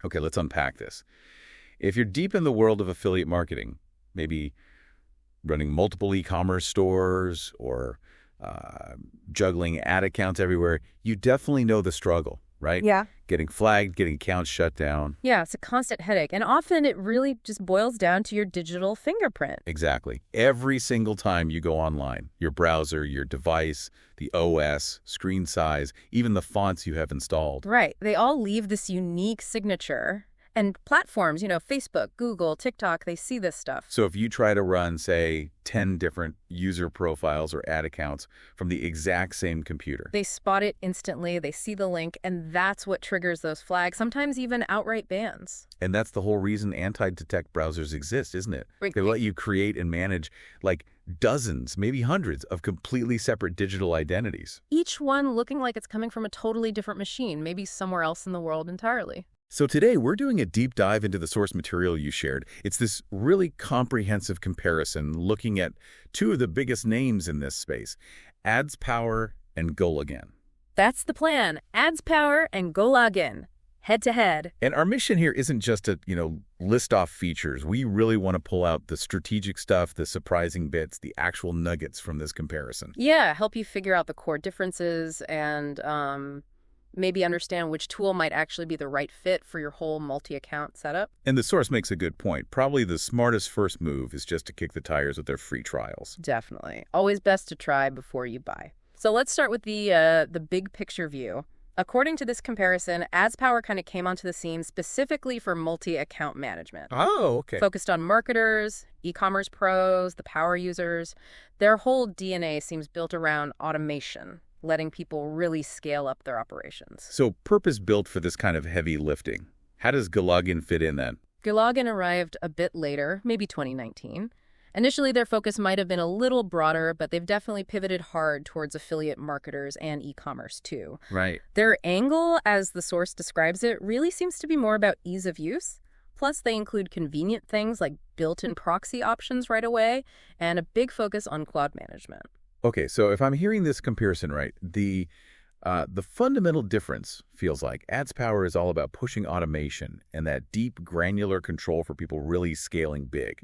Okay, let's unpack this. If you're deep in the world of affiliate marketing, maybe running multiple e-commerce stores or juggling ad accounts everywhere, you definitely know the struggle, right? Yeah. Getting flagged, getting accounts shut down. Yeah, it's a constant headache. And often it really just boils down to your digital fingerprint. Exactly. Every single time you go online, your browser, your device, the OS, screen size, even the fonts you have installed. Right. They all leave this unique signature. And platforms, Facebook, Google, TikTok, they see this stuff. So if you try to run, say, 10 different user profiles or ad accounts from the exact same computer. They spot it instantly, they see the link, and that's what triggers those flags, sometimes even outright bans. And that's the whole reason anti-detect browsers exist, isn't it? Right. They let you create and manage like dozens, maybe hundreds of completely separate digital identities. Each one looking like it's coming from a totally different machine, maybe somewhere else in the world entirely. So today, we're doing a deep dive into the source material you shared. It's this really comprehensive comparison looking at two of the biggest names in this space, AdsPower and GoLogin. That's the plan. AdsPower and GoLogin, head-to-head. And our mission here isn't just to, list off features. We really want to pull out the strategic stuff, the surprising bits, the actual nuggets from this comparison. Yeah, help you figure out the core differences and maybe understand which tool might actually be the right fit for your whole multi-account setup. And the source makes a good point. Probably the smartest first move is just to kick the tires with their free trials. Definitely. Always best to try before you buy. So let's start with the big picture view. According to this comparison, AdsPower kind of came onto the scene specifically for multi-account management. Oh, okay. Focused on marketers, e-commerce pros, the power users. Their whole DNA seems built around automation, letting people really scale up their operations. So purpose-built for this kind of heavy lifting. How does GoLogin fit in then? GoLogin arrived a bit later, maybe 2019. Initially, their focus might have been a little broader, but they've definitely pivoted hard towards affiliate marketers and e-commerce too. Right. Their angle, as the source describes it, really seems to be more about ease of use. Plus, they include convenient things like built-in proxy options right away and a big focus on cloud management. Okay, so if I'm hearing this comparison right, the fundamental difference feels like AdsPower is all about pushing automation and that deep granular control for people really scaling big.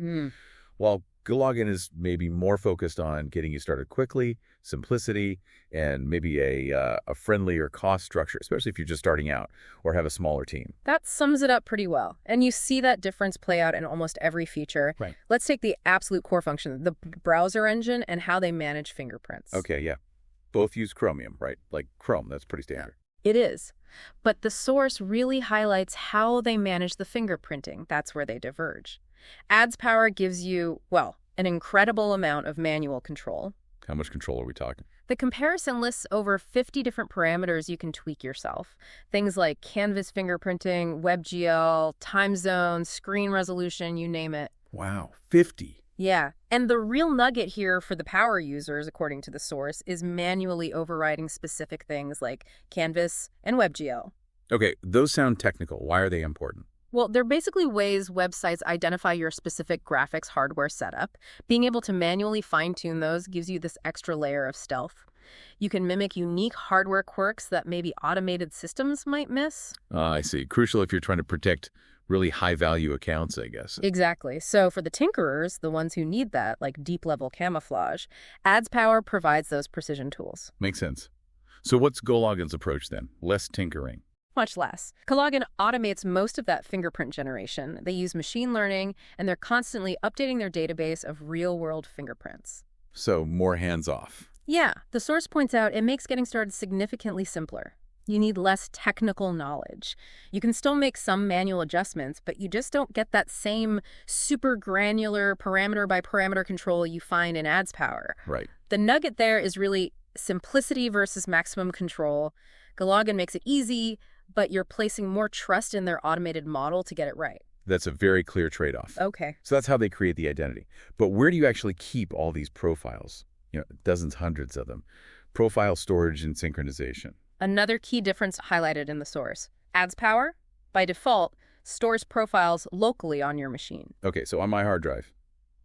While GoLogin is maybe more focused on getting you started quickly, simplicity, and maybe a friendlier cost structure, especially if you're just starting out or have a smaller team. That sums it up pretty well. And you see that difference play out in almost every feature. Right. Let's take the absolute core function, the browser engine, and how they manage fingerprints. Okay, yeah. Both use Chromium, right? Like Chrome, that's pretty standard. It is. But the source really highlights how they manage the fingerprinting. That's where they diverge. AdsPower gives you, an incredible amount of manual control. How much control are we talking? The comparison lists over 50 different parameters you can tweak yourself. Things like canvas fingerprinting, WebGL, time zone, screen resolution, you name it. Wow, 50. Yeah, and the real nugget here for the power users, according to the source, is manually overriding specific things like canvas and WebGL. Okay, those sound technical. Why are they important? Well, they're basically ways websites identify your specific graphics hardware setup. Being able to manually fine-tune those gives you this extra layer of stealth. You can mimic unique hardware quirks that maybe automated systems might miss. I see. Crucial if you're trying to protect really high-value accounts, I guess. Exactly. So for the tinkerers, the ones who need that, like deep-level camouflage, AdsPower provides those precision tools. Makes sense. So what's GoLogin's approach then? Less tinkering. Much less. GoLogin automates most of that fingerprint generation. They use machine learning, and they're constantly updating their database of real-world fingerprints. So more hands-off. Yeah, the source points out it makes getting started significantly simpler. You need less technical knowledge. You can still make some manual adjustments, but you just don't get that same super granular parameter-by-parameter control you find in AdsPower. Right. The nugget there is really simplicity versus maximum control. GoLogin makes it easy, but you're placing more trust in their automated model to get it right. That's a very clear trade-off. Okay. So that's how they create the identity. But where do you actually keep all these profiles? Dozens, hundreds of them. Profile storage and synchronization. Another key difference highlighted in the source. AdsPower, by default, stores profiles locally on your machine. Okay, so on my hard drive,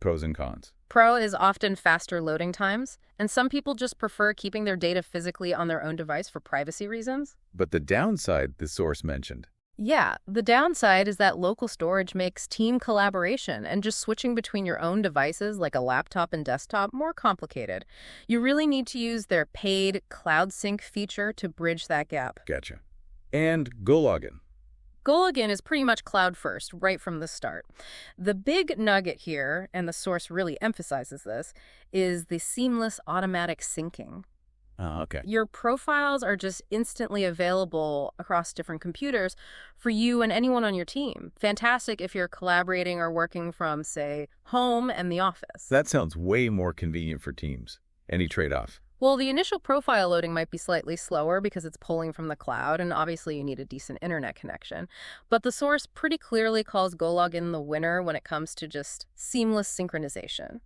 pros and cons. Pro is often faster loading times, and some people just prefer keeping their data physically on their own device for privacy reasons. But the downside the source mentioned, Yeah, the downside is that local storage makes team collaboration and just switching between your own devices like a laptop and desktop more complicated. You really need to use their paid Cloud Sync feature to bridge that gap. Gotcha. And GoLogin. GoLogin is pretty much cloud first, right from the start. The big nugget here, and the source really emphasizes this, is the seamless automatic syncing. Oh, okay. Your profiles are just instantly available across different computers for you and anyone on your team. Fantastic if you're collaborating or working from, say, home and the office. That sounds way more convenient for teams. Any trade-off? Well, the initial profile loading might be slightly slower because it's pulling from the cloud, and obviously you need a decent internet connection. But the source pretty clearly calls GoLogin the winner when it comes to just seamless synchronization.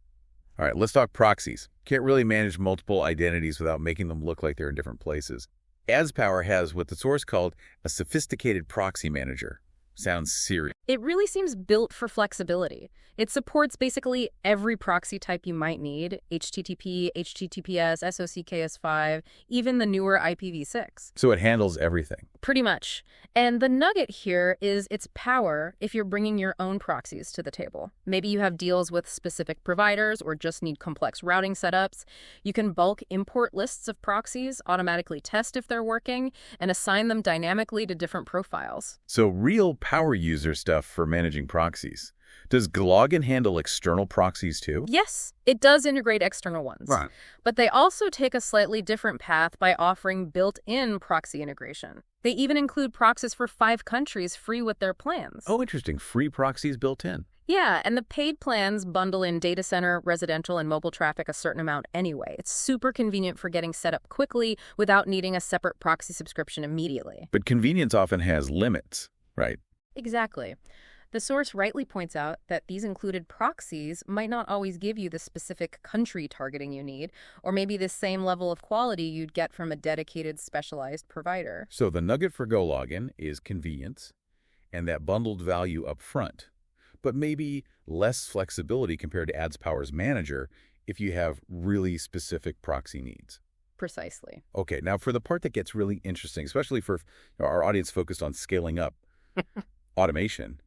All right, let's talk proxies. Can't really manage multiple identities without making them look like they're in different places. AdsPower has what the source called a sophisticated proxy manager. Sounds serious. It really seems built for flexibility. It supports basically every proxy type you might need: HTTP, HTTPS, SOCKS5, even the newer IPv6. So it handles everything. Pretty much. And the nugget here is its power if you're bringing your own proxies to the table. Maybe you have deals with specific providers or just need complex routing setups. You can bulk import lists of proxies, automatically test if they're working, and assign them dynamically to different profiles. So real power user stuff for managing proxies. Does GoLogin handle external proxies too? Yes, it does integrate external ones. Right. But they also take a slightly different path by offering built-in proxy integration. They even include proxies for 5 countries free with their plans. Oh, interesting. Free proxies built in. Yeah, and the paid plans bundle in data center, residential, and mobile traffic a certain amount anyway. It's super convenient for getting set up quickly without needing a separate proxy subscription immediately. But convenience often has limits, right? Exactly. The source rightly points out that these included proxies might not always give you the specific country targeting you need, or maybe the same level of quality you'd get from a dedicated specialized provider. So the nugget for GoLogin is convenience and that bundled value up front, but maybe less flexibility compared to AdsPower's manager if you have really specific proxy needs. Precisely. Okay, now for the part that gets really interesting, especially for our audience focused on scaling up automation,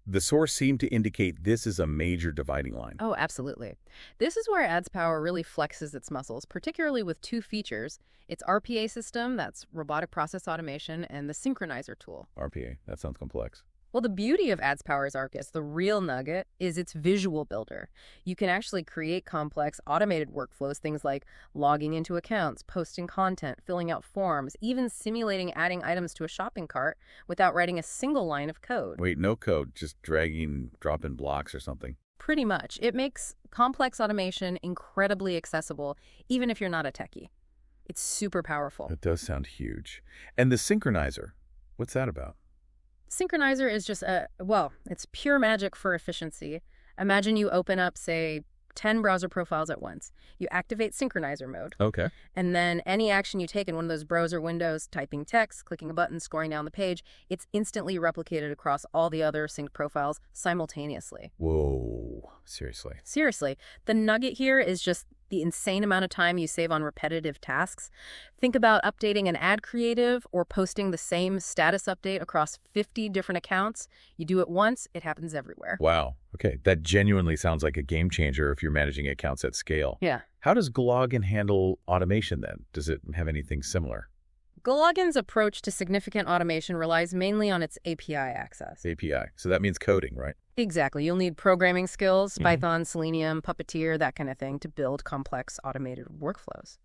the source seemed to indicate this is a major dividing line. Oh, absolutely. This is where AdsPower really flexes its muscles, particularly with 2 features: its RPA system, that's robotic process automation, and the synchronizer tool. RPA, that sounds complex. Well, the beauty of AdsPower's Arcus, the real nugget, is its visual builder. You can actually create complex automated workflows, things like logging into accounts, posting content, filling out forms, even simulating adding items to a shopping cart without writing a single line of code. Wait, no code, just dragging, dropping blocks or something. Pretty much. It makes complex automation incredibly accessible, even if you're not a techie. It's super powerful. It does sound huge. And the synchronizer, what's that about? Synchronizer is just it's pure magic for efficiency. Imagine you open up, say, 10 browser profiles at once. You activate synchronizer mode. Okay. And then any action you take in one of those browser windows, typing text, clicking a button, scrolling down the page, it's instantly replicated across all the other synced profiles simultaneously. Whoa, seriously. Seriously, the nugget here is just the insane amount of time you save on repetitive tasks. Think about updating an ad creative or posting the same status update across 50 different accounts. You do it once, it happens everywhere. Wow. Okay, that genuinely sounds like a game changer if you're managing accounts at scale. Yeah. How does GoLogin handle automation then? Does it have anything similar? GoLogin's approach to significant automation relies mainly on its API access. API. So that means coding, right? Exactly. You'll need programming skills, Python, Selenium, Puppeteer, that kind of thing, to build complex automated workflows.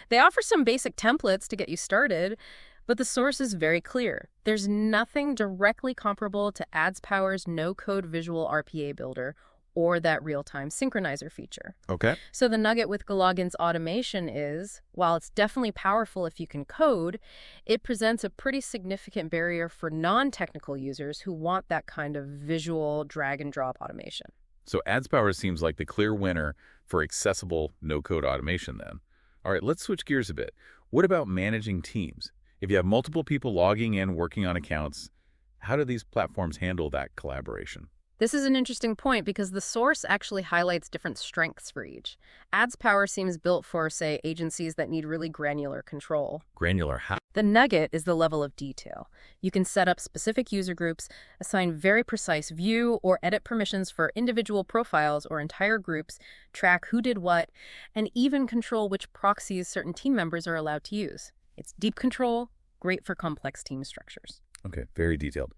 They offer some basic templates to get you started, but the source is very clear. There's nothing directly comparable to AdsPower's no-code visual RPA builder or that real-time synchronizer feature. Okay. So the nugget with GoLogin's automation is, while it's definitely powerful if you can code, it presents a pretty significant barrier for non-technical users who want that kind of visual drag-and-drop automation. So AdsPower seems like the clear winner for accessible no-code automation then. All right, let's switch gears a bit. What about managing teams? If you have multiple people logging in, working on accounts, how do these platforms handle that collaboration? This is an interesting point because the source actually highlights different strengths for each. AdsPower seems built for, say, agencies that need really granular control. Granular how? The nugget is the level of detail. You can set up specific user groups, assign very precise view or edit permissions for individual profiles or entire groups, track who did what, and even control which proxies certain team members are allowed to use. It's deep control, great for complex team structures. Okay, very detailed.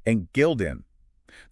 And GoLogin.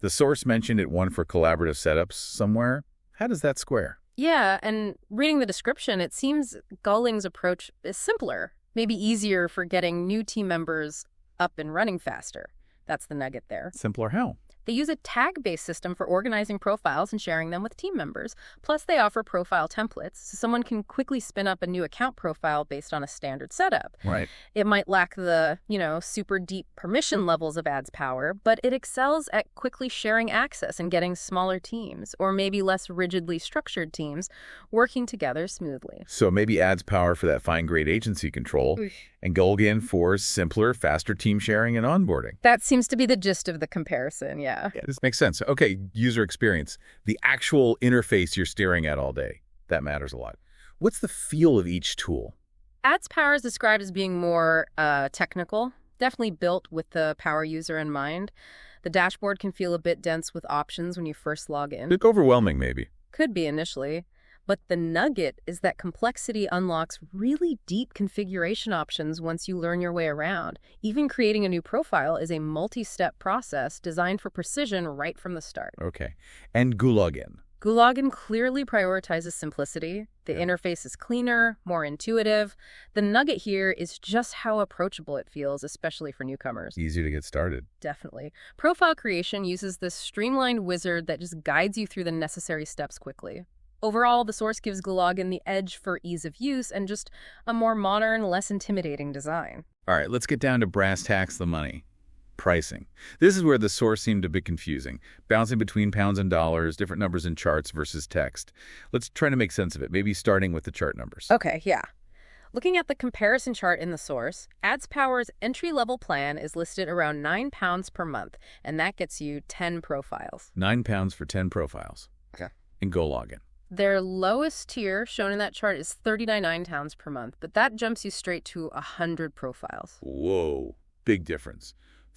The source mentioned it one for collaborative setups somewhere. How does that square? Yeah, and reading the description, it seems GoLogin's approach is simpler, maybe easier for getting new team members up and running faster. That's the nugget there. Simpler how? They use a tag-based system for organizing profiles and sharing them with team members. Plus, they offer profile templates, so someone can quickly spin up a new account profile based on a standard setup. Right. It might lack the, super deep permission levels of AdsPower, but it excels at quickly sharing access and getting smaller teams, or maybe less rigidly structured teams, working together smoothly. So maybe AdsPower for that fine-grade agency control, and GoLogin for simpler, faster team sharing and onboarding. That seems to be the gist of the comparison, yeah. Yeah, this makes sense. Okay, user experience. The actual interface you're staring at all day. That matters a lot. What's the feel of each tool? AdsPower is described as being more technical, definitely built with the power user in mind. The dashboard can feel a bit dense with options when you first log in. It's overwhelming, maybe. Could be initially. But the nugget is that complexity unlocks really deep configuration options once you learn your way around. Even creating a new profile is a multi-step process designed for precision right from the start. Okay. And GoLogin. GoLogin clearly prioritizes simplicity. The interface is cleaner, more intuitive. The nugget here is just how approachable it feels, especially for newcomers. Easy to get started. Definitely. Profile creation uses this streamlined wizard that just guides you through the necessary steps quickly. Overall, the source gives GoLogin the edge for ease of use and just a more modern, less intimidating design. All right, let's get down to brass tacks, the money. Pricing. This is where the source seemed a bit confusing, bouncing between pounds and dollars, different numbers in charts versus text. Let's try to make sense of it, maybe starting with the chart numbers. Okay, yeah. Looking at the comparison chart in the source, AdsPower's entry-level plan is listed around £9 per month, and that gets you 10 profiles. £9 for 10 profiles. Okay. In GoLogin. Their lowest tier shown in that chart is £39 per month, but that jumps you straight to 100 profiles. Whoa, big difference.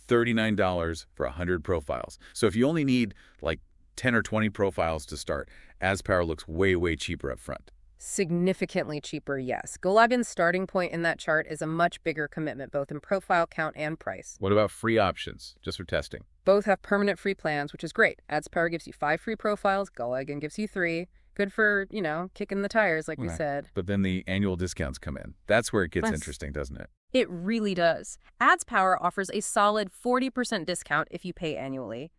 $39 for 100 profiles. So if you only need like 10 or 20 profiles to start, AdsPower looks way, way cheaper up front. Significantly cheaper, yes. GoLogin's starting point in that chart is a much bigger commitment, both in profile count and price. What about free options, just for testing? Both have permanent free plans, which is great. AdsPower gives you 5 free profiles, GoLogin gives you 3. Good for, kicking the tires, like we said. But then the annual discounts come in. That's where it gets interesting, doesn't it? It really does. AdsPower offers a solid 40% discount if you pay annually.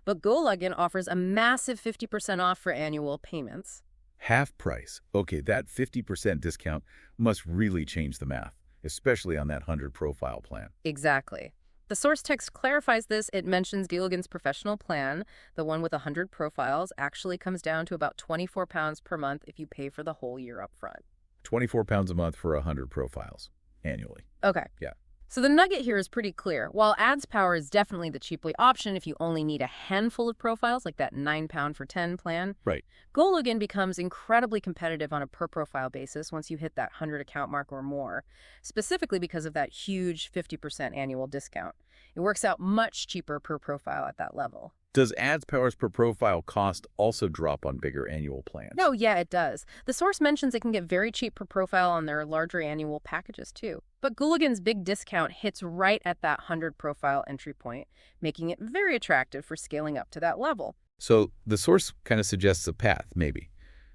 But GoLogin offers a massive 50% off for annual payments. Half price. Okay, that 50% discount must really change the math, especially on that 100 profile plan. Exactly. The source text clarifies this. It mentions GoLogin's professional plan, the one with 100 profiles, actually comes down to about £24 per month if you pay for the whole year up front. £24 a month for 100 profiles annually. Okay. Yeah. So the nugget here is pretty clear. While AdsPower is definitely the cheaply option if you only need a handful of profiles, like that £9 for 10 plan, right, GoLogin becomes incredibly competitive on a per-profile basis once you hit that 100 account mark or more, specifically because of that huge 50% annual discount. It works out much cheaper per profile at that level. Does AdsPower's per profile cost also drop on bigger annual plans? No, yeah, it does. The source mentions it can get very cheap per profile on their larger annual packages, too. But GoLogin's big discount hits right at that 100 profile entry point, making it very attractive for scaling up to that level. So the source kind of suggests a path, maybe.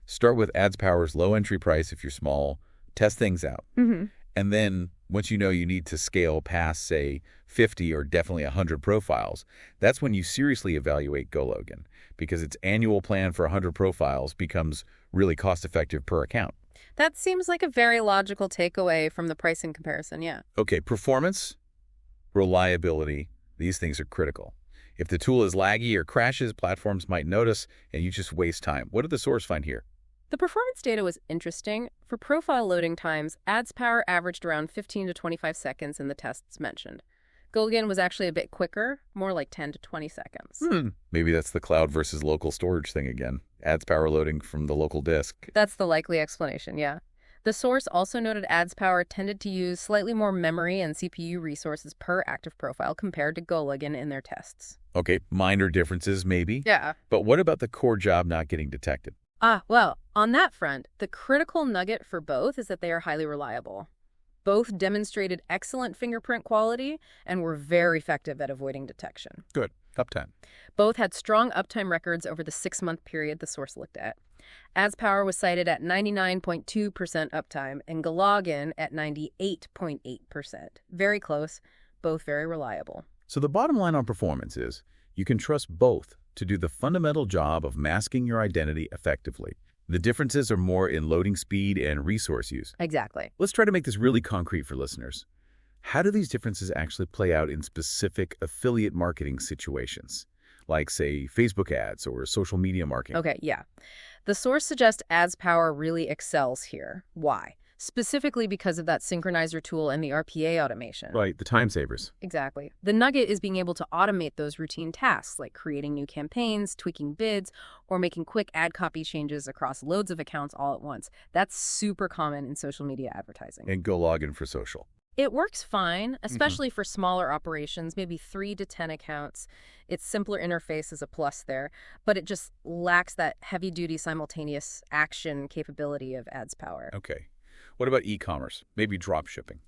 Start with AdsPower's low entry price if you're small, test things out. And then once you know you need to scale past, say, 50 or definitely 100 profiles, that's when you seriously evaluate GoLogin, because its annual plan for 100 profiles becomes really cost-effective per account. That seems like a very logical takeaway from the pricing comparison, yeah. Okay, performance, reliability, these things are critical. If the tool is laggy or crashes, platforms might notice, and you just waste time. What did the source find here? The performance data was interesting. For profile loading times, AdsPower averaged around 15 to 25 seconds in the tests mentioned. GoLogin was actually a bit quicker, more like 10 to 20 seconds. Maybe that's the cloud versus local storage thing again. AdsPower loading from the local disk. That's the likely explanation, yeah. The source also noted AdsPower tended to use slightly more memory and CPU resources per active profile compared to GoLogin in their tests. Okay, minor differences maybe. Yeah. But what about the core job not getting detected? Well, on that front, the critical nugget for both is that they are highly reliable. Both demonstrated excellent fingerprint quality and were very effective at avoiding detection. Good. Uptime. Both had strong uptime records over the 6-month period the source looked at. AdsPower was cited at 99.2% uptime and GoLogin at 98.8%. Very close, both very reliable. So the bottom line on performance is you can trust both to do the fundamental job of masking your identity effectively. The differences are more in loading speed and resource use. Exactly. Let's try to make this really concrete for listeners. How do these differences actually play out in specific affiliate marketing situations, like, say, Facebook ads or social media marketing? Okay, yeah. The source suggests AdsPower really excels here. Why? Specifically because of that synchronizer tool and the RPA automation. Right, the time savers. Exactly. The nugget is being able to automate those routine tasks like creating new campaigns, tweaking bids, or making quick ad copy changes across loads of accounts all at once. That's super common in social media advertising. And GoLogin for social. It works fine, especially for smaller operations, maybe 3 to 10 accounts. Its simpler interface is a plus there, but it just lacks that heavy-duty simultaneous action capability of AdsPower. Okay. What about e-commerce? Maybe drop shipping?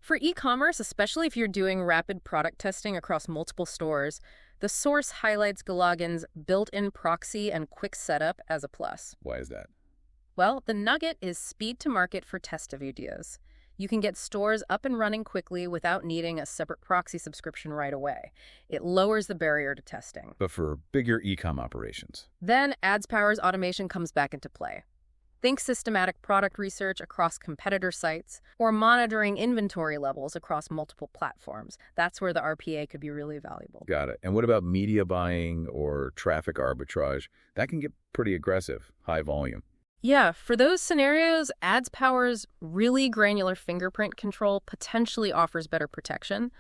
For e-commerce, especially if you're doing rapid product testing across multiple stores, the source highlights GoLogin's built-in proxy and quick setup as a plus. Why is that? Well, the nugget is speed to market for test ideas. You can get stores up and running quickly without needing a separate proxy subscription right away. It lowers the barrier to testing. But for bigger e-com operations? Then AdsPower's automation comes back into play. Think systematic product research across competitor sites or monitoring inventory levels across multiple platforms. That's where the RPA could be really valuable. Got it. And what about media buying or traffic arbitrage? That can get pretty aggressive, high volume. Yeah, for those scenarios, AdsPower's really granular fingerprint control potentially offers better protection.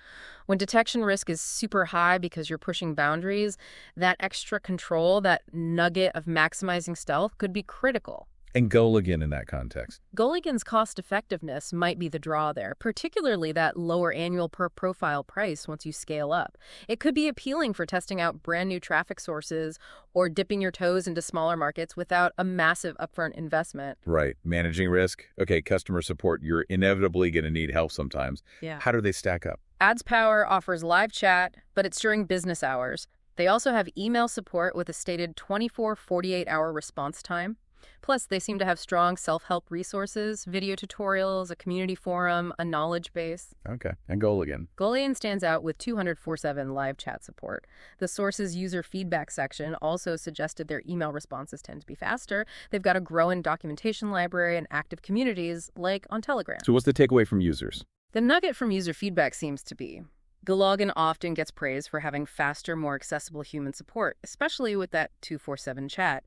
When detection risk is super high because you're pushing boundaries, that extra control, that nugget of maximizing stealth could be critical. And GoLogin in that context. GoLogin's cost effectiveness might be the draw there, particularly that lower annual per profile price once you scale up. It could be appealing for testing out brand new traffic sources or dipping your toes into smaller markets without a massive upfront investment. Right. Managing risk. Okay, customer support, you're inevitably going to need help sometimes. Yeah. How do they stack up? AdsPower offers live chat, but it's during business hours. They also have email support with a stated 48-hour response time. Plus, they seem to have strong self-help resources, video tutorials, a community forum, a knowledge base. Okay. And GoLogin. GoLogin stands out with 24/7 live chat support. The source's user feedback section also suggested their email responses tend to be faster. They've got a growing documentation library and active communities, like on Telegram. So what's the takeaway from users? The nugget from user feedback seems to be GoLogin often gets praised for having faster, more accessible human support, especially with that 24/7 chat.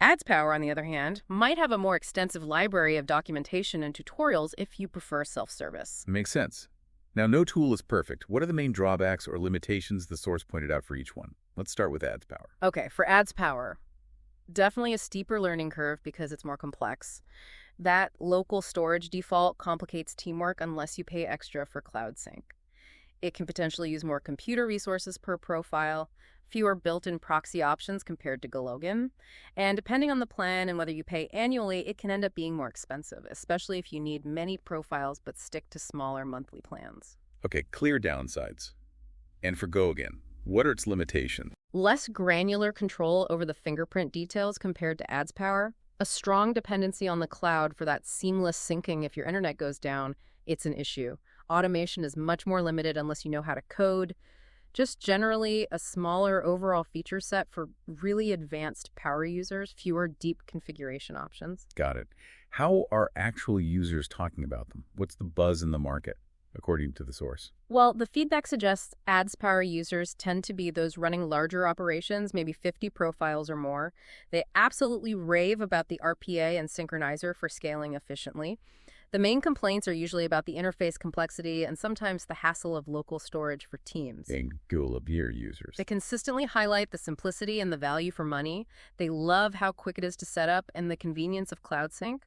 AdsPower, on the other hand, might have a more extensive library of documentation and tutorials if you prefer self-service. Makes sense. Now, no tool is perfect. What are the main drawbacks or limitations the source pointed out for each one? Let's start with AdsPower. Okay, for AdsPower, definitely a steeper learning curve because it's more complex. That local storage default complicates teamwork unless you pay extra for Cloud Sync. It can potentially use more computer resources per profile, fewer built-in proxy options compared to GoLogin, and depending on the plan and whether you pay annually, it can end up being more expensive, especially if you need many profiles but stick to smaller monthly plans. Okay, clear downsides. And for GoLogin, what are its limitations? Less granular control over the fingerprint details compared to AdsPower, a strong dependency on the cloud for that seamless syncing if your internet goes down, it's an issue. Automation is much more limited unless you know how to code. Just generally a smaller overall feature set for really advanced power users, fewer deep configuration options. Got it. How are actual users talking about them? What's the buzz in the market, according to the source? Well, the feedback suggests AdsPower users tend to be those running larger operations, maybe 50 profiles or more. They absolutely rave about the RPA and synchronizer for scaling efficiently. The main complaints are usually about the interface complexity and sometimes the hassle of local storage for teams. And GoLogin users. They consistently highlight the simplicity and the value for money. They love how quick it is to set up and the convenience of cloud sync.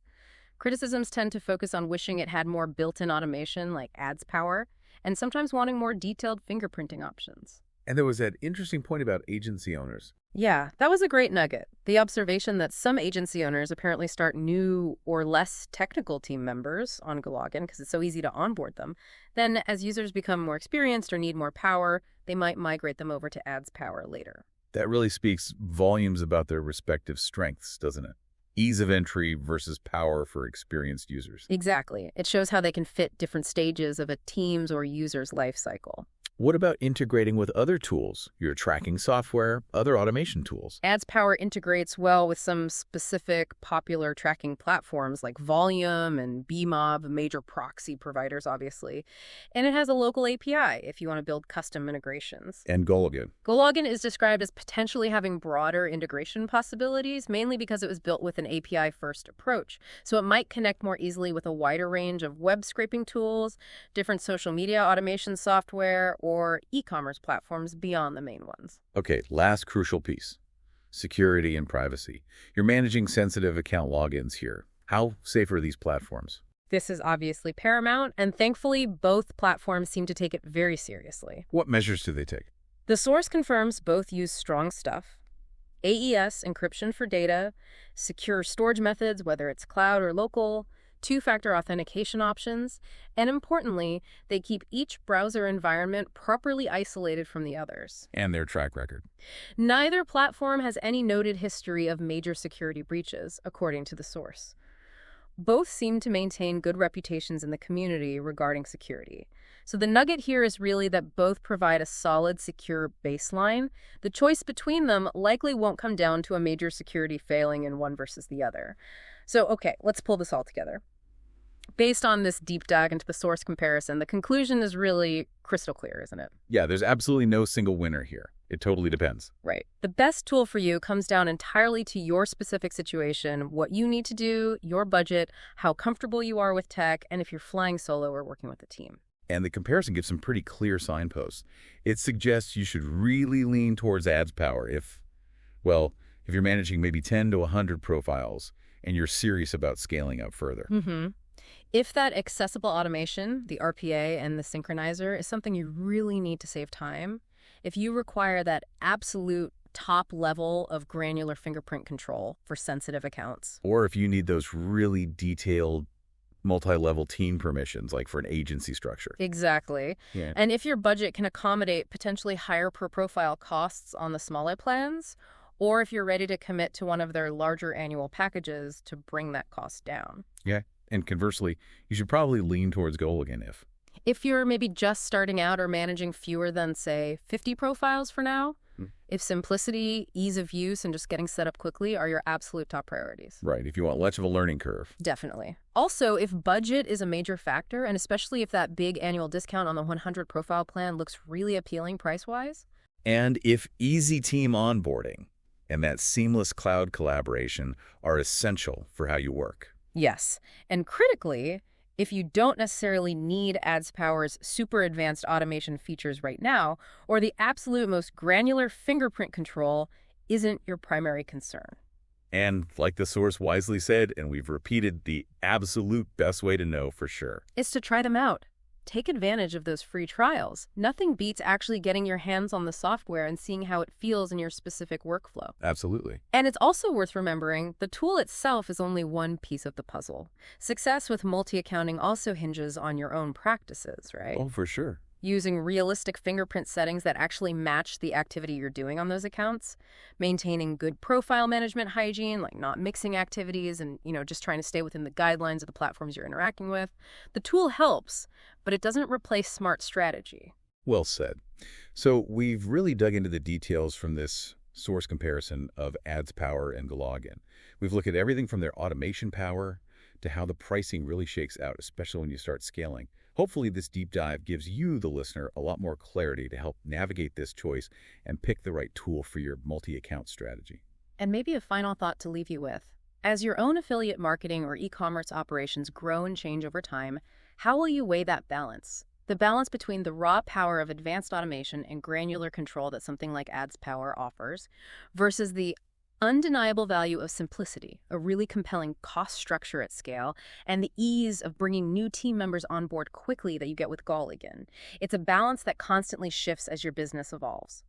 Criticisms tend to focus on wishing it had more built-in automation like AdsPower, and sometimes wanting more detailed fingerprinting options. And there was that interesting point about agency owners. Yeah, that was a great nugget. The observation that some agency owners apparently start new or less technical team members on GoLogin because it's so easy to onboard them. Then, as users become more experienced or need more power, they might migrate them over to AdsPower later. That really speaks volumes about their respective strengths, doesn't it? Ease of entry versus power for experienced users. Exactly. It shows how they can fit different stages of a team's or user's life cycle. What about integrating with other tools, your tracking software, other automation tools? AdsPower integrates well with some specific popular tracking platforms like Volume and Bmob, major proxy providers, obviously. And it has a local API if you want to build custom integrations. And GoLogin. GoLogin is described as potentially having broader integration possibilities, mainly because it was built with an API-first approach. So it might connect more easily with a wider range of web scraping tools, different social media automation software, or e-commerce platforms beyond the main ones. Okay, last crucial piece. Security and privacy. You're managing sensitive account logins here. How safe are these platforms? This is obviously paramount, and thankfully, both platforms seem to take it very seriously. What measures do they take? The source confirms both use strong stuff, AES, encryption for data, secure storage methods, whether it's cloud or local, two-factor authentication options, and importantly, they keep each browser environment properly isolated from the others. And their track record. Neither platform has any noted history of major security breaches, according to the source. Both seem to maintain good reputations in the community regarding security. So the nugget here is really that both provide a solid, secure baseline. The choice between them likely won't come down to a major security failing in one versus the other. So, okay, let's pull this all together. Based on this deep dive into the source comparison, the conclusion is really crystal clear, isn't it? Yeah, there's absolutely no single winner here. It totally depends. Right. The best tool for you comes down entirely to your specific situation, what you need to do, your budget, how comfortable you are with tech, and if you're flying solo or working with a team. And the comparison gives some pretty clear signposts. It suggests you should really lean towards AdsPower if you're managing maybe 10 to 100 profiles and you're serious about scaling up further. If that accessible automation, the RPA and the synchronizer, is something you really need to save time, if you require that absolute top level of granular fingerprint control for sensitive accounts. Or if you need those really detailed multi-level team permissions, like for an agency structure. Exactly. Yeah. And if your budget can accommodate potentially higher per profile costs on the smaller plans, or if you're ready to commit to one of their larger annual packages to bring that cost down. Yeah. And conversely, you should probably lean towards GoLogin if you're maybe just starting out or managing fewer than, say, 50 profiles for now, if simplicity, ease of use, and just getting set up quickly are your absolute top priorities. Right, if you want less of a learning curve. Definitely. Also, if budget is a major factor, and especially if that big annual discount on the 100 profile plan looks really appealing price-wise. And if easy team onboarding and that seamless cloud collaboration are essential for how you work. Yes. And critically, if you don't necessarily need AdsPower's super advanced automation features right now, or the absolute most granular fingerprint control isn't your primary concern. And like the source wisely said, and we've repeated, the absolute best way to know for sure is to try them out. Take advantage of those free trials. Nothing beats actually getting your hands on the software and seeing how it feels in your specific workflow. Absolutely. And it's also worth remembering the tool itself is only one piece of the puzzle. Success with multi-accounting also hinges on your own practices, right? Oh, for sure. Using realistic fingerprint settings that actually match the activity you're doing on those accounts, maintaining good profile management hygiene, like not mixing activities and, just trying to stay within the guidelines of the platforms you're interacting with. The tool helps, but it doesn't replace smart strategy. Well said. So we've really dug into the details from this source comparison of AdsPower and GoLogin. We've looked at everything from their automation power to how the pricing really shakes out, especially when you start scaling. Hopefully this deep dive gives you, the listener, a lot more clarity to help navigate this choice and pick the right tool for your multi-account strategy. And maybe a final thought to leave you with. As your own affiliate marketing or e-commerce operations grow and change over time, how will you weigh that balance? The balance between the raw power of advanced automation and granular control that something like AdsPower offers versus the undeniable value of simplicity, a really compelling cost structure at scale, and the ease of bringing new team members on board quickly that you get with GoLogin. It's a balance that constantly shifts as your business evolves.